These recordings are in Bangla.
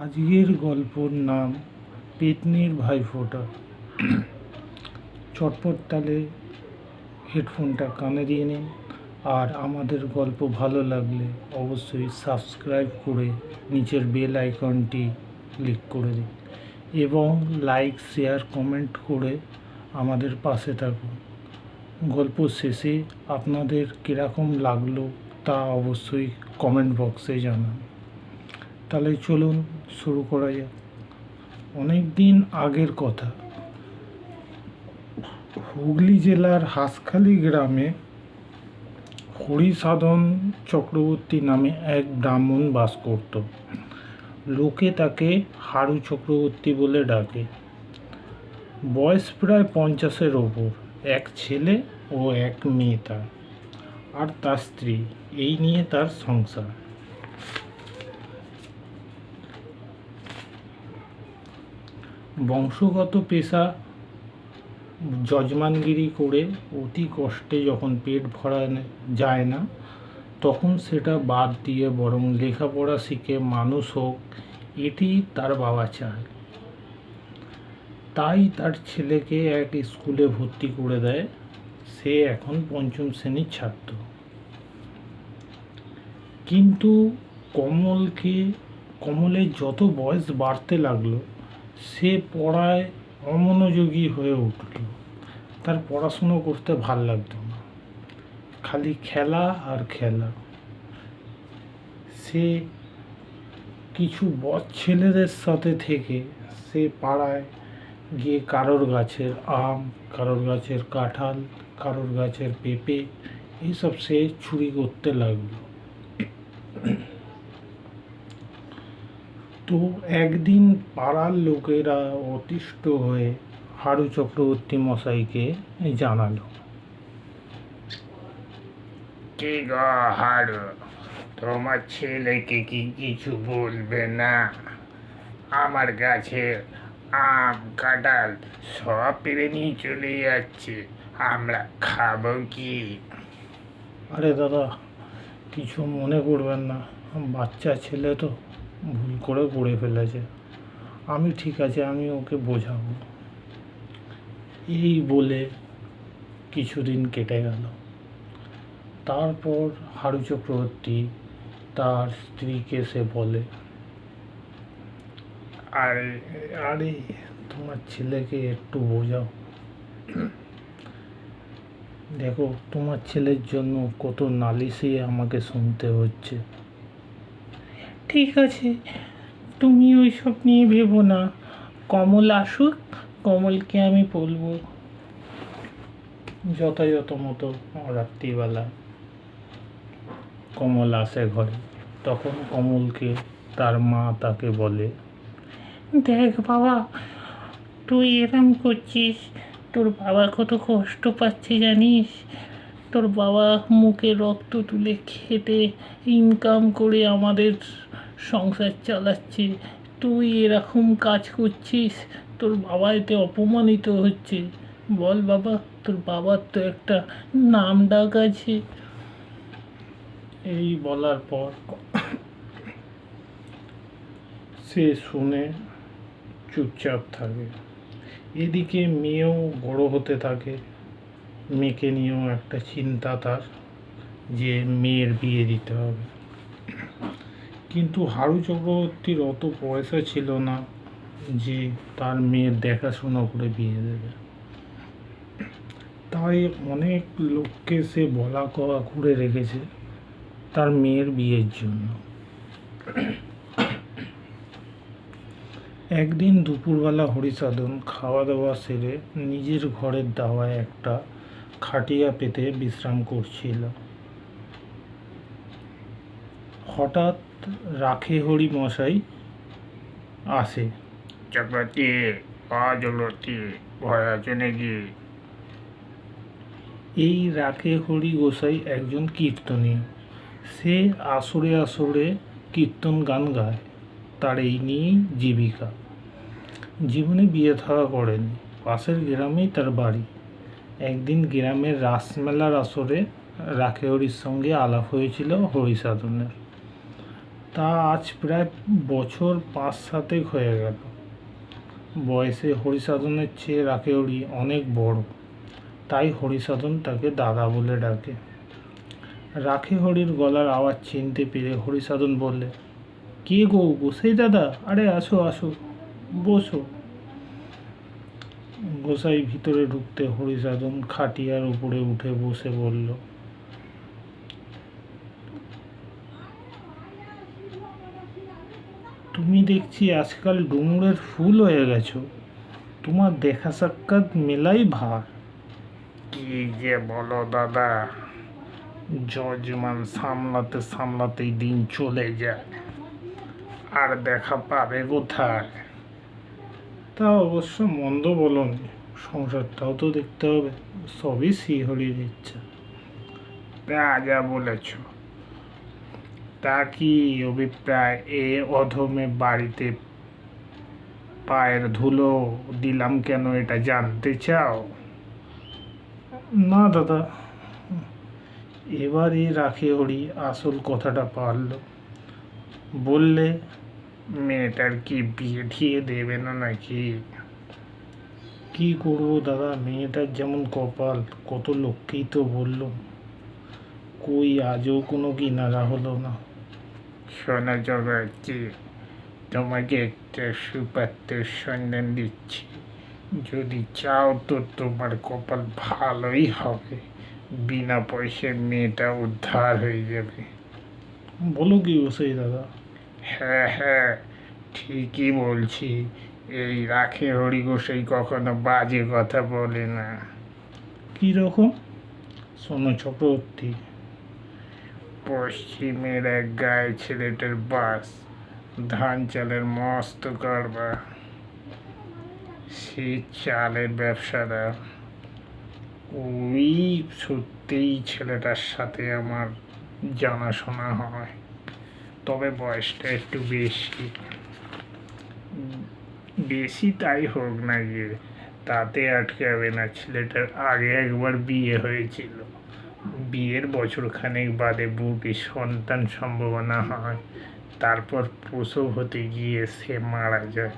আজকের গল্পর নাম পেতনির ভাইফোঁটা। চটপট তালে হেডফোনটা কানে দিয়ে নিন, আর আমাদের গল্প ভালো লাগলে অবশ্যই সাবস্ক্রাইব করে নিচের বেল আইকনটি ক্লিক করে দিন এবং লাইক, শেয়ার, কমেন্ট করে আমাদের পাশে থাকুন। গল্প শেষে আপনাদের কীরকম লাগলো তা অবশ্যই কমেন্ট বক্সে জানান। তাহলে চলুন শুরু করা যাক। অনেক দিন আগের কথা, হুগলি জেলার হাঁসখালি গ্রামে হরিসাধন চক্রবর্তী নামে এক ব্রাহ্মণ বাস করত। লোকে তাকে হারু চক্রবর্তী বলে ডাকে। বয়স প্রায় 50-এর ওপর। এক ছেলে ও এক মেয়ে তার, আর তার স্ত্রী। এই নিয়ে তার সংসার। বংশগত পেশা যজমানগিরি করে অতি কষ্টে যখন পেট ভরা যায় না, তখন সেটা বাদ দিয়ে বরং লেখাপড়া শিখে মানুষ হোক, এটি তার বাবা চায়। তাই তার ছেলেকে এক স্কুলে ভর্তি করে দেয়। সে এখন 5ম শ্রেণীর ছাত্র। কিন্তু কমলের যত বয়স বাড়তে লাগলো, সে পড়ায় অমনোযোগী হয়ে উঠল। তার পড়াশুনো করতে ভাল লাগতো না, খালি খেলা আর খেলা। সে কিছু বদ ছেলেদের সাথে থেকে সে পাড়ায় গিয়ে কারোর গাছের আম, কারোর গাছের কাঁঠাল, কারোর গাছের পেঁপে এইসব সে চুরি করতে লাগলো। তো একদিন পাড়ার লোকেরা অতিষ্ঠ হয়ে হারু চক্রবর্তী মশাইকে জানালো। কি গো হারু, তোমার ছেলেকে কি কিছু বলবে না? আমার গাছে আম, কাঁঠাল সব পেরে নিয়ে চলে যাচ্ছে, আমরা খাবো কি? আরে দাদা, কিছু মনে করবেন না, বাচ্চা ছেলে তো ভুল করে ফেলেছে। আমি ঠিক আছে, আমি ওকে বোঝাবো। এই বলে কিছুদিন কেটে গেল। তারপর হারু চক্রবর্তী তার স্ত্রীকে সে বলে, আরে আরে তোমার ছেলেকে একটু বোঝাও। দেখো, তোমার ছেলের জন্য কত নালিশই আমাকে শুনতে হচ্ছে। ঠিক আছে, তুমি ওইসব নিয়ে ভেবো না। কমল আসুক, কমলকে আমি বলবো। যথাযথ মতো রাত্রিবেলা কমল আসে ঘরে। তখন কমলকে তার মা তাকে বলে, দেখ বাবা, তুই এরম করছিস, তোর বাবা কত কষ্ট পাচ্ছে জানিস। তোর বাবা মুখে রক্ত তুলে খেটে ইনকাম করে আমাদের সংসার চালাচ্ছে। তুই এরকম কাজ করছিস, তোর বাবা এতে অপমানিত হচ্ছে। বল বাবা, তোর বাবার তো একটা নাম ডাক আছে। এই বলার পর সে শুনে চুপচাপ থাকে। এদিকে মেয়েও বড় হতে থাকে। মেয়েকে নিয়েও একটা চিন্তা তার, যে মেয়ের বিয়ে দিতে হবে। কিন্তু হারু চক্রবর্তীর অত পয়সা ছিল না যে তার মেয়ের দেখাশোনা করে বিয়ে দেবে। তাই অনেক লোককে সে বলা কওয়া করে রেখেছে তার মেয়ের বিয়ের জন্য। একদিন দুপুরবেলা হরিসাধন খাওয়া দাওয়া সেরে নিজের ঘরের দাওয়ায় একটা খাটিয়া পেতে বিশ্রাম করছিল। হঠাৎ রাখে হরি মশাই আসে। চক্রবর্তী, চক্রবর্তী, ভয় আছে নাকি? এই রাখে হরি গোসাই একজন কীর্তনীয়। সে আসরে আসরে কীর্তন গান গায়। তার এই নিয়েই জীবিকা। জীবনে বিয়ে থাকা করেনি। পাশের গ্রামেই তার বাড়ি। একদিন গ্রামের রাসমেলার আসরে রাখে হরির সঙ্গে আলাপ হয়েছিল হরিসাধনের। তা আজ প্রায় বছর 5-7 হয়ে গেল। বয়সে হরিসাধনের চেয়ে রাখেহরি অনেক বড়, তাই হরিসাধন তাকে দাদা বলে ডাকে। রাখেহরির গলার আওয়াজ চিনতে পেরে হরিসাধন বললে, কে গো গোসাই দাদা? আরে আসো আসো, বসো। গোসাই ভিতরে ঢুকতে হরিসাধন খাটিয়ার উপরে উঠে বসে বলল, তুমি দেখছি আজকাল ডুমুরের ফুল হয়ে গেছো। তোমার দেখা সাক্ষাৎ মেলাই ভার। কি যে বলো দাদা, যজমান সামলাতে সামলাতেই দিন চলে যায়, আর দেখা পাবে কোথায়? তা অবশ্য মন্দ বলনি, সংসারটাও তো দেখতে হবে, সবই শ্রীহরির ইচ্ছা। তা যা বলেছ। তা কি অভিপ্রায় এ অধমে বাড়িতে পায়ের ধুলো দিলাম কেন, এটা জানতে চাও? না দাদা, এবারে রাখেহরি আসল কথাটা পারল। বললে, মেয়েটার কি বিয়ে ঠিয়ে দেবে না নাকি? কি করবো দাদা, মেয়েটার যেমন কপাল, কত লোককেই তো বলল, কই আজও কোনো কিনারা হলো না। শোনো জগৎজি, তোমাকে একটা সুপাত্রের সন্ধান দিচ্ছি। যদি চাও তো তোমার কপাল ভালোই হবে, বিনা পয়সায় মেয়েটা উদ্ধার হয়ে যাবে। বলো কি গোসাই দাদা? হ্যাঁ হ্যাঁ, ঠিকই বলছি। এই রাখেহরি গোসাই কখনো বাজে কথা বলে না। কি রকম? শোনো চক্রবর্তী, পশ্চিমের এক গায়ে ছেলেটার বাস, ধান চালের মস্ত কারবার। সে চালের ব্যবসাটা, ওই সত্যিই ছেলেটার সাথে আমার জানাশোনা হয়, তবে বয়সটা একটু বেশি। বেশি তাই হোক না গিয়ে, তাতে আটকাবে না। ছেলেটার আগে একবার বিয়ে হয়েছিল, বিয়ের বছরখানেক বাদে বউটির সন্তান সম্ভাবনা হয়, তারপর প্রসব হতে গিয়ে সে মারা যায়।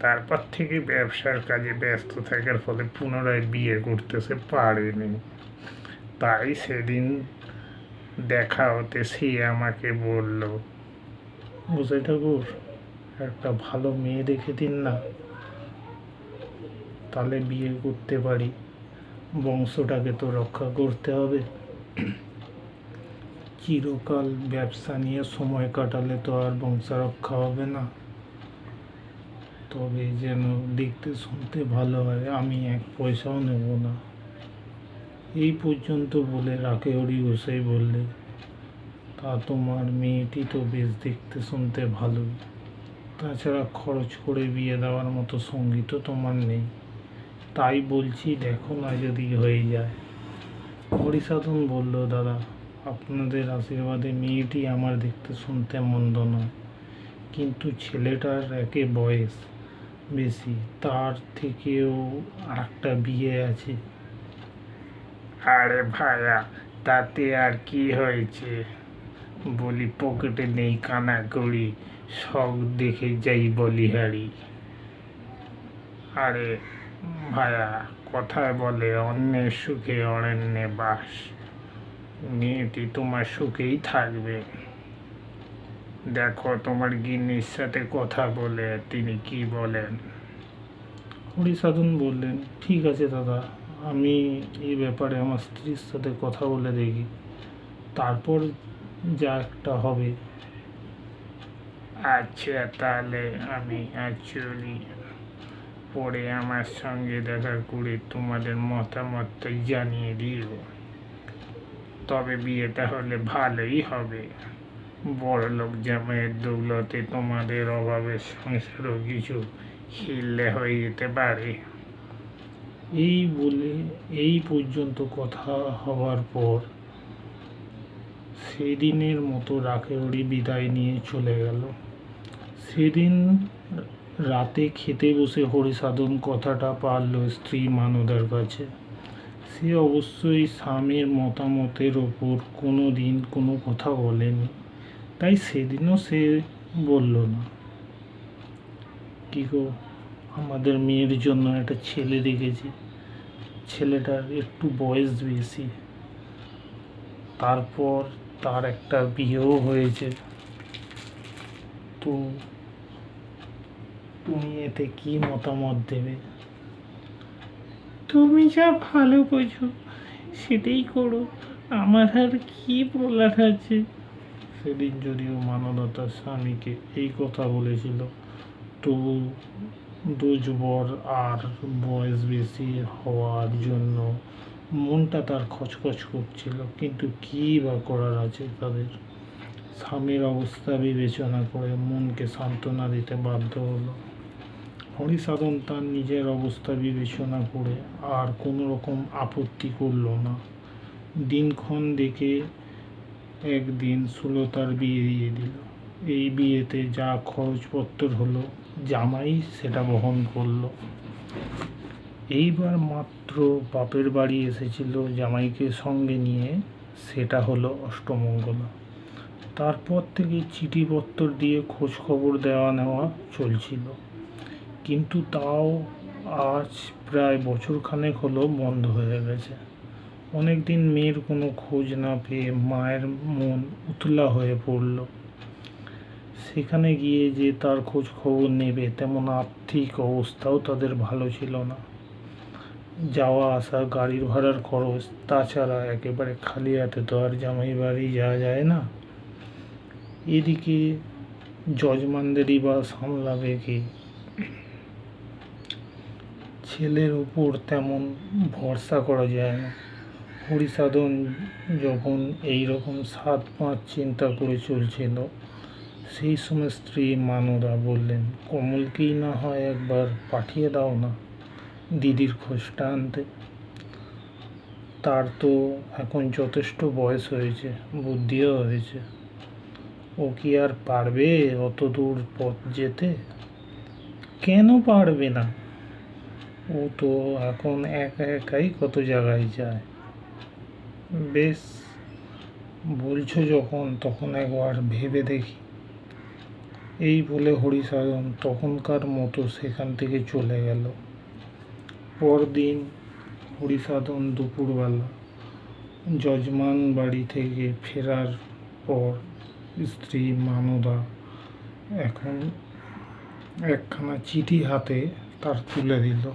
তারপর থেকে ব্যবসার কাজে ব্যস্ত থাকার ফলে পুনরায় বিয়ে করতে সে পারেনি। তাই সেদিন দেখা হতে সে আমাকে বলল, গোসাই ঠাকুর, একটা ভালো মেয়ে দেখে দিন না, তাহলে বিয়ে করতে পারি, বংশটাকে তো রক্ষা করতে হবে। চিরকাল ব্যবসা নিয়ে সময় কাটালে তো আর বংশ রক্ষা হবে না। তবে যেন দেখতে শুনতে ভালো হয়, আমি 1 পয়সাও নেব না। এই পর্যন্ত বলে রাখেহরি গোসাই বললে, তা তোমার মেয়েটি তো বেশ দেখতে শুনতে ভালোই, তাছাড়া খরচ করে বিয়ে দেওয়ার মতো সঙ্গী তো তোমার নেই, তাই বলছি দেখো না যদি হয়ে যায়। হরিসাধন বলল, দাদা, আপনাদের আশীর্বাদে মেয়েটি আমার দেখতে শুনতে মন্দ নয়, কিন্তু ছেলেটার একে বয়স বেশি, তার থেকেও আরেকটা বিয়ে আছে। আরে ভাইয়া, তাতে আর কি হয়েছে? বলি পকেটে নেই কানা কড়ি, শখ দেখে যাই বলিহারি। আরে ভাইয়া, কথায় বলে অন্যের সুখে অরণ্যে বাস। মেয়েটি তোমার সুখেই থাকবে। দেখো তোমার গিন্নির সাথে কথা বলে তিনি কি বলেন। হরিসাধন বললেন, ঠিক আছে দাদা, আমি এই ব্যাপারে আমার স্ত্রীর সাথে কথা বলে দেখি, তারপর যা একটা হবে। আচ্ছা তাহলে আমি আজ চলি, পরে আমার সঙ্গে দেখা করে তোমাদের মতামতটা জানিয়ে দিও। তবে বিয়েটা হলে ভালোই হবে, বড়লোক জামাইয়ের দৌলতে তোমাদের অভাবের সংসারও কিছু হিললে হয়ে যেতে পারে। এই বলে এই পর্যন্ত কথা হওয়ার পর সেদিনের মতো রাখেহরি বিদায় নিয়ে চলে গেল। সেদিন রাতে খেতে বসে হরিসাধন কথাটা পারল স্ত্রী মানদার কাছে। সে অবশ্যই স্বামীর মতামতের ওপর কোনো দিন কোনো কথা বলেনি, তাই সেদিনও সে বলল না। কি গো, আমাদের মেয়ের জন্য একটা ছেলে দেখেছি, ছেলেটার একটু বয়স বেশি, তারপর তার একটা বিয়েও হয়েছে, তো তুমি এতে কি মতামত দেবে? তুমি যা ভালো বোঝো সেটাই করো, আমার আর কি বলার আছে। সেদিন যদিও মানবতা তার স্বামীকে এই কথা বলেছিল, তবু দুজবর আর বয়স বেশি হওয়ার জন্য মনটা তার খচখচ করছিল, কিন্তু কী বা করার আছে তাদের। স্বামীর অবস্থা বিবেচনা করে মনকে সান্ত্বনা দিতে বাধ্য হলো। হরিসাধন তার নিজের অবস্থা বিবেচনা করে আর কোনো রকম আপত্তি করল না। দিনক্ষণ দেখে একদিন সুলতার বিয়ে দিয়ে দিল। এই বিয়েতে যা খরচপত্র হলো জামাই সেটা বহন করলো। এইবার মাত্র বাপের বাড়ি এসেছিল জামাইকে সঙ্গে নিয়ে, সেটা হলো অষ্টমঙ্গলা। তারপর থেকে চিঠিপত্র দিয়ে খোঁজ খবর দেওয়া নেওয়া চলছিল, কিন্তু তাও আজ প্রায় বছরখানেক হলো বন্ধ হয়ে গেছে। অনেকদিন মেয়ের কোনো খোঁজ না পেয়ে মায়ের মন উতলা হয়ে পড়ল। সেখানে গিয়ে যে তার খোঁজ খবর নেবে তেমন আর্থিক অবস্থাও তাদের ভালো ছিল না। যাওয়া আসা, গাড়ির ভাড়ার খরচ, তাছাড়া একেবারে খালি হাতে তো আর জামাই বাড়ি যাওয়া যায় না। এদিকে যজমানদেরই বা সামলাবে কে? ছেলের উপর তেমন ভরসা করা যায় না। হরিসাধন যখন এই রকম 7-5 চিন্তা করে চলছিল, সেই সময় স্ত্রী মানদা বললেন, কমলকেই না হয় একবার পাঠিয়ে দাও না দিদির খোঁজটা আনতে। তার তো এখন যথেষ্ট বয়স হয়েছে, বুদ্ধিও হয়েছে, ও কি আর পারবে অত দূর পথ যেতে? কেন পারবে না? ও তো এখন একা একাই কত জায়গায় যায়। বেশ, বলছো যখন তখন একবার ভেবে দেখি। এই বলে হরিসাধন তখনকার মতো সেখান থেকে চলে গেল। পরদিন হরিসাধন দুপুরবেলা যজমান বাড়ি থেকে ফেরার পর স্ত্রী মানদা এখন একখানা চিঠি হাতে তার তুলে দিল।